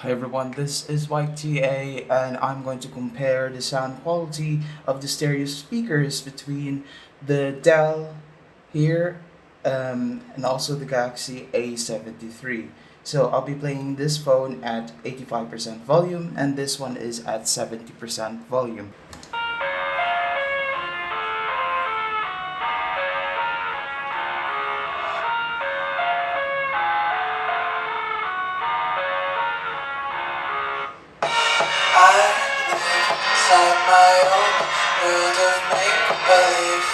Hi everyone, this is YTA and I'm going to compare the sound quality of the stereo speakers between the Dell here and also the Galaxy A73. So I'll be playing this phone at 85% volume and this one is at 70% volume. Inside my own world of make-believe.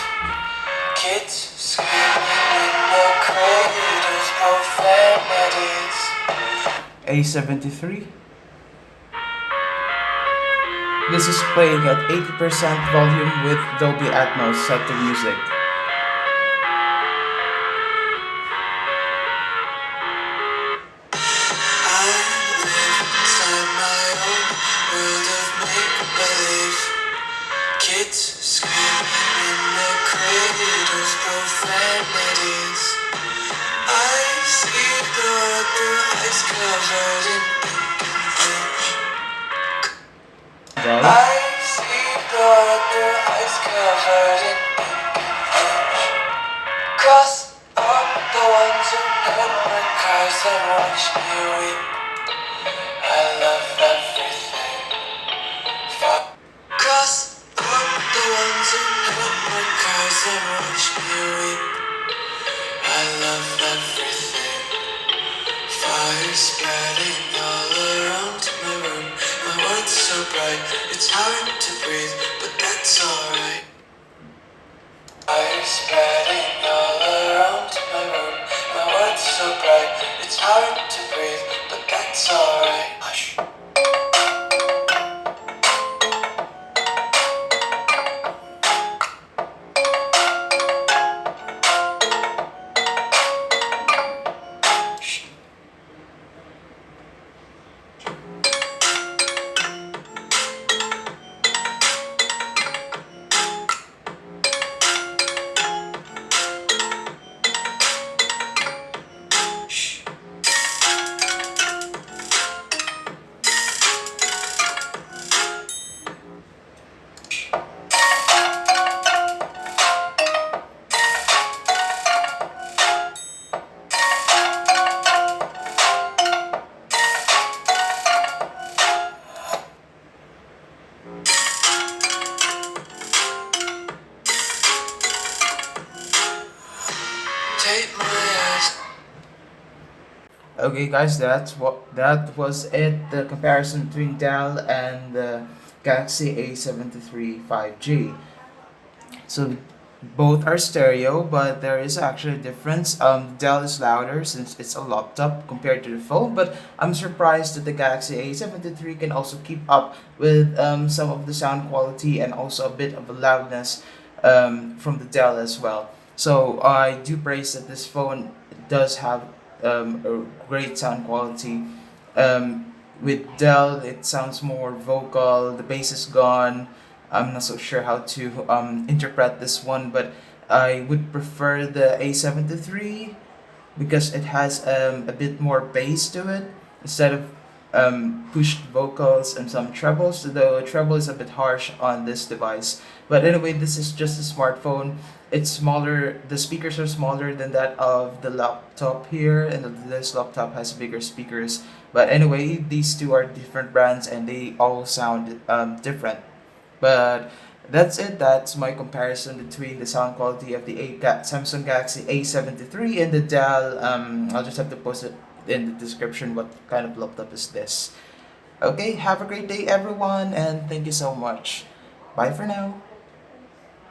Kids screaming in the cradles, profanities. A73. This is playing at 80% volume with Dolby Atmos set to music. Kids screaming in the cradles, profanities. I see the world through ice covered in ink and Dell. I see the world through ice covered in ink and cross up the ones who cut my cars and watch me weep. I love everything. Cross up the ones who cut my cars and watch me weep. I love everything. Fire spreading all around my room. My world's so bright, it's hard to breathe, but that's alright. Fire spreading all around my room. My world's so bright, it's hard to breathe, but that's alright. Hush. Okay guys, that was it, the comparison between Dell and the Galaxy A73 5G. So both are stereo, but there is actually a difference. Dell is louder since it's a laptop compared to the phone, but I'm surprised that the Galaxy A73 can also keep up with some of the sound quality and also a bit of a loudness from the Dell as well. So I do praise that this phone does have a great sound quality. With Dell, it sounds more vocal, the bass is gone. I'm not so sure how to interpret this one, but I would prefer the A73 because it has a bit more bass to it instead of pushed vocals and some trebles. The treble is a bit harsh on this device. But anyway, this is just a smartphone. It's smaller, the speakers are smaller than that of the laptop here, and this laptop has bigger speakers. But anyway, these two are different brands and they all sound different. But that's it. That's my comparison between the sound quality of the Samsung Galaxy A73 and the Dell. I'll just have to post it in the description what kind of laptop is this. Okay, have a great day everyone and thank you so much. Bye for now.